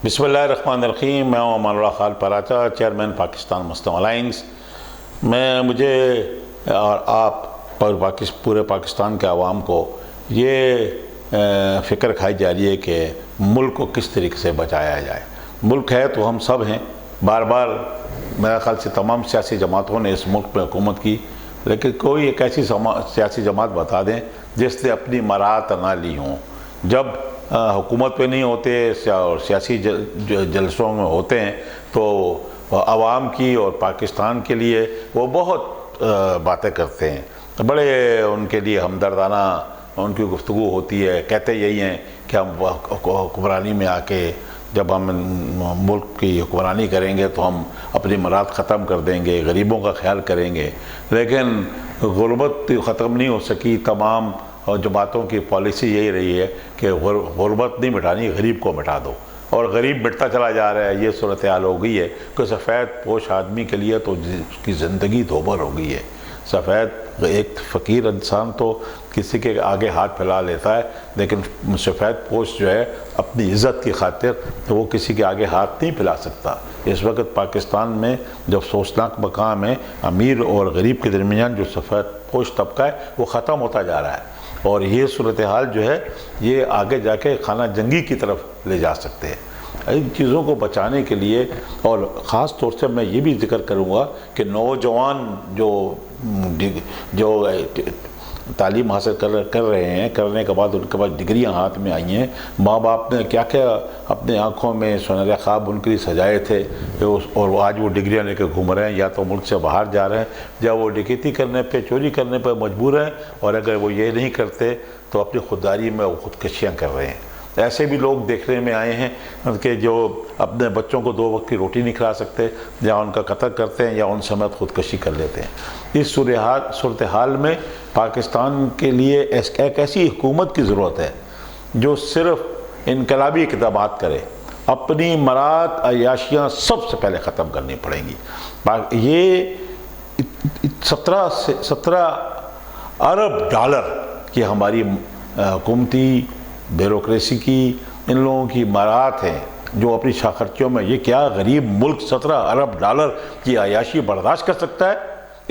بسم اللہ الرحمن الرحیم۔ میں امان اللہ خان پراچا، چیئرمین پاکستان مسلم الائنس۔ مجھے اور آپ پورے پاکستان کے عوام کو یہ فکر کھائی جا رہی ہے کہ ملک کو کس طریقے سے بچایا جائے۔ ملک ہے تو ہم سب ہیں، بار بار میرا خیال سے تمام سیاسی جماعتوں نے اس ملک میں حکومت کی، لیکن کوئی ایک ایسی سیاسی جماعت بتا دیں جس نے اپنی مراعات نہ لی ہوں۔ جب حکومت پہ نہیں ہوتے اور سیاسی جلسوں میں ہوتے ہیں تو عوام کی اور پاکستان کے لیے وہ بہت باتیں کرتے ہیں، بڑے ان کے لیے ہمدردانہ ان کی گفتگو ہوتی ہے۔ کہتے یہی ہیں کہ ہم حکمرانی میں آ کے جب ہم ملک کی حکمرانی کریں گے تو ہم اپنی مراد ختم کر دیں گے، غریبوں کا خیال کریں گے، لیکن غربت ختم نہیں ہو سکی۔ تمام جماعتوں کی پالیسی یہی رہی ہے کہ غربت نہیں مٹانی، غریب کو مٹا دو، اور غریب مٹتا چلا جا رہا ہے۔ یہ صورتحال ہو گئی ہے کہ سفید پوش آدمی کے لیے تو اس کی زندگی دوبھر ہو گئی ہے۔ سفید ایک فقیر انسان تو کسی کے آگے ہاتھ پھیلا لیتا ہے، لیکن سفید پوش جو ہے اپنی عزت کی خاطر تو وہ کسی کے آگے ہاتھ نہیں پھیلا سکتا۔ اس وقت پاکستان میں جب افسوسناک مقام ہے، امیر اور غریب کے درمیان جو سفید پوش طبقہ ہے وہ ختم ہوتا جا رہا ہے، اور یہ صورتحال جو ہے یہ آگے جا کے خانہ جنگی کی طرف لے جا سکتے ہیں۔ ان چیزوں کو بچانے کے لیے، اور خاص طور سے میں یہ بھی ذکر کروں گا کہ نوجوان جو تعلیم حاصل کر رہے ہیں، کرنے کے بعد ان کے پاس ڈگریاں ہاتھ میں آئی ہیں، ماں باپ نے کیا کیا اپنے آنکھوں میں سنہرے خواب ان کے لیے سجائے تھے، اور آج وہ ڈگریاں لے کے گھوم رہے ہیں، یا تو ملک سے باہر جا رہے ہیں، یا وہ ڈکیتی کرنے پہ، چوری کرنے پہ مجبور ہیں، اور اگر وہ یہ نہیں کرتے تو اپنی خودداری میں وہ خودکشیاں کر رہے ہیں۔ ایسے بھی لوگ دیکھنے میں آئے ہیں کہ جو اپنے بچوں کو 2 وقت کی روٹی نہیں کھلا سکتے، یا ان کا قتل کرتے ہیں یا ان سمیت خودکشی کر لیتے ہیں۔ اس صورتحال میں پاکستان کے لیے ایک ایسی حکومت کی ضرورت ہے جو صرف انقلابی اقدامات کرے۔ اپنی مراد عیاشیاں سب سے پہلے ختم کرنی پڑیں گی۔ یہ 17 ارب ڈالر کی ہماری حکومتی بیوروکریسی کی ان لوگوں کی مراعات ہیں جو اپنی شاخرچیوں میں، یہ کیا غریب ملک 17 ارب ڈالر کی عیاشی برداشت کر سکتا ہے؟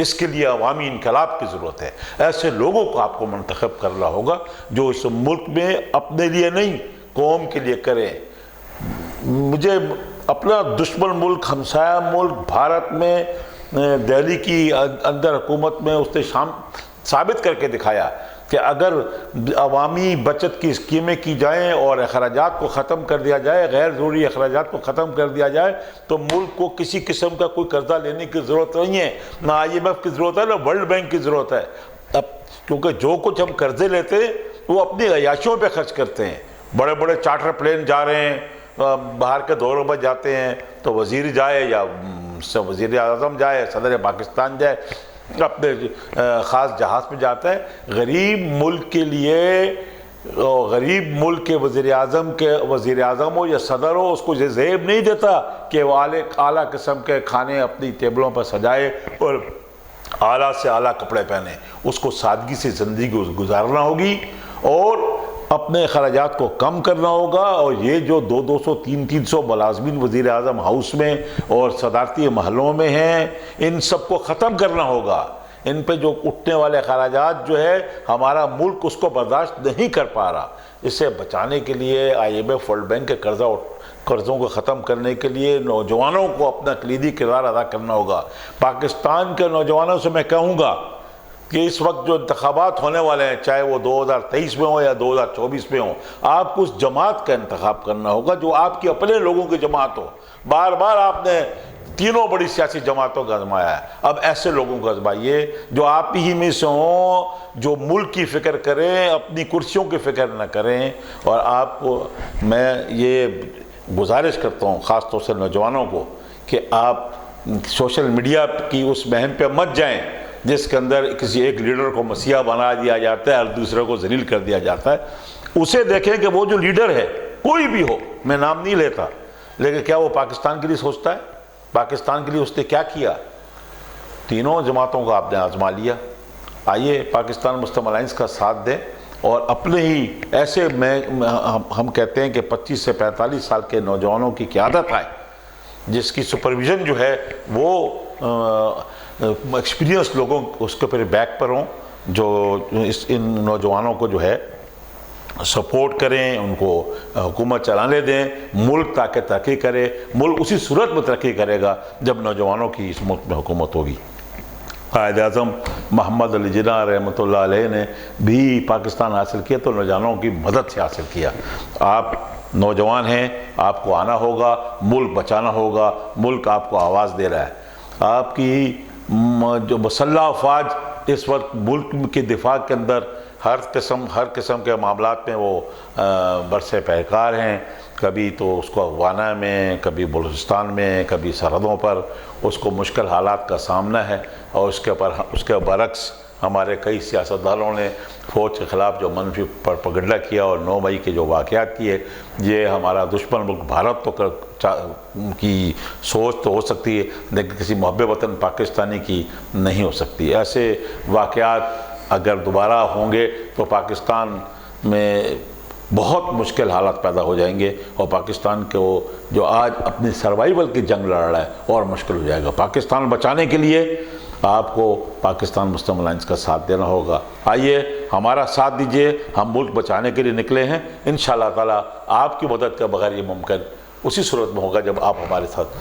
اس کے لیے عوامی انقلاب کی ضرورت ہے۔ ایسے لوگوں کو آپ کو منتخب کرنا ہوگا جو اس ملک میں اپنے لیے نہیں، قوم کے لیے کریں۔ مجھے اپنا دشمن ملک، ہمسایہ ملک بھارت میں، دہلی کی اندر حکومت میں اس نے ثابت کر کے دکھایا کہ اگر عوامی بچت کی اسکیمیں کی جائیں اور اخراجات کو ختم کر دیا جائے، غیر ضروری اخراجات کو ختم کر دیا جائے، تو ملک کو کسی قسم کا کوئی قرضہ لینے کی ضرورت نہیں ہے، نہ IMF کی ضرورت ہے، نہ ورلڈ بینک کی ضرورت ہے۔ اب کیونکہ جو کچھ ہم قرضے لیتے ہیں وہ اپنی عیاشیوں پہ خرچ کرتے ہیں۔ بڑے بڑے چارٹر پلین جا رہے ہیں، باہر کے دوروں پر جاتے ہیں، تو وزیر جائے یا وزیر اعظم جائے، صدر پاکستان جائے، اپنے خاص جہاز پہ جاتا ہے۔ غریب ملک کے لیے، غریب ملک کے وزیر اعظم ہو یا صدر ہو، اس کو یہ زیب نہیں دیتا کہ وہ اعلیٰ قسم کے کھانے اپنی ٹیبلوں پر سجائے اور اعلیٰ سے اعلیٰ کپڑے پہنے۔ اس کو سادگی سے زندگی گزارنا ہوگی اور اپنے اخراجات کو کم کرنا ہوگا، اور یہ جو 200 300 ملازمین وزیر اعظم ہاؤس میں اور صدارتی محلوں میں ہیں، ان سب کو ختم کرنا ہوگا۔ ان پہ جو اٹھنے والے اخراجات جو ہے ہمارا ملک اس کو برداشت نہیں کر پا رہا۔ اسے بچانے کے لیے IMF، ورلڈ بینک کے قرضوں کو ختم کرنے کے لیے نوجوانوں کو اپنا کلیدی کردار ادا کرنا ہوگا۔ پاکستان کے نوجوانوں سے میں کہوں گا کہ اس وقت جو انتخابات ہونے والے ہیں، چاہے وہ 2023 میں ہوں یا 2024 میں ہوں، آپ کو اس جماعت کا انتخاب کرنا ہوگا جو آپ کی اپنے لوگوں کی جماعت ہو۔ بار بار آپ نے تینوں بڑی سیاسی جماعتوں کا آزمایا ہے، اب ایسے لوگوں کو آزمائیے جو آپ ہی میں سے ہوں، جو ملک کی فکر کریں، اپنی کرسیوں کی فکر نہ کریں۔ اور آپ کو میں یہ گزارش کرتا ہوں خاص طور سے نوجوانوں کو کہ آپ سوشل میڈیا کی اس مہم پہ مت جائیں جس کے اندر کسی ایک لیڈر کو مسیحا بنا دیا جاتا ہے اور دوسرے کو ذلیل کر دیا جاتا ہے۔ اسے دیکھیں کہ وہ جو لیڈر ہے، کوئی بھی ہو، میں نام نہیں لیتا، لیکن کیا وہ پاکستان کے لیے سوچتا ہے؟ پاکستان کے لیے اس نے کیا کیا؟ تینوں جماعتوں کو آپ نے آزما لیا۔ آئیے پاکستان مسلم الائنس کا ساتھ دیں اور اپنے ہی ایسے ہم کہتے ہیں کہ 25 سے 45 سال کے نوجوانوں کی قیادت آئے، جس کی سپرویژن جو ہے وہ ایکسپیرینس لوگوں اس کے اوپر بیک پر ہوں، جو ان نوجوانوں کو جو ہے سپورٹ کریں، ان کو حکومت چلانے دیں، ملک تاکہ ترقی کرے۔ ملک اسی صورت میں ترقی کرے گا جب نوجوانوں کی اس ملک میں حکومت ہوگی۔ قائد اعظم محمد علی جناح رحمۃ اللہ علیہ نے بھی پاکستان حاصل کیا تو نوجوانوں کی مدد سے حاصل کیا۔ آپ نوجوان ہیں، آپ کو آنا ہوگا، ملک بچانا ہوگا، ملک آپ کو آواز دے رہا ہے۔ آپ کی جو مسلح افواج اس وقت ملک کے دفاع کے اندر ہر قسم کے معاملات میں وہ برسے پیکار ہیں، کبھی تو اس کو افغانہ میں، کبھی بلوچستان میں، کبھی سرحدوں پر اس کو مشکل حالات کا سامنا ہے، اور اس کے برعکس ہمارے کئی سیاستدانوں نے فوج کے خلاف جو منفی پروپیگنڈا کیا اور 9 مئی کے جو واقعات کیے، یہ ہمارا دشمن ملک بھارت تو کی سوچ تو ہو سکتی ہے، لیکن کسی محب وطن پاکستانی کی نہیں ہو سکتی۔ ایسے واقعات اگر دوبارہ ہوں گے تو پاکستان میں بہت مشکل حالات پیدا ہو جائیں گے، اور پاکستان کو جو آج اپنی سروائیول کی جنگ لڑ رہا ہے اور مشکل ہو جائے گا۔ پاکستان بچانے کے لیے آپ کو پاکستان مسلم الائنس کا ساتھ دینا ہوگا۔ آئیے ہمارا ساتھ دیجئے، ہم ملک بچانے کے لیے نکلے ہیں۔ انشاءاللہ تعالی آپ کی مدد کے بغیر یہ ممکن اسی صورت میں ہوگا جب آپ ہمارے ساتھ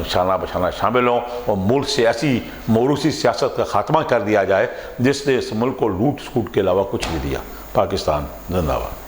شانہ بشانہ شامل ہوں، اور ملک سے ایسی موروثی سیاست کا خاتمہ کر دیا جائے جس نے اس ملک کو لوٹ سکوٹ کے علاوہ کچھ نہیں دیا۔ پاکستان زندہ باد۔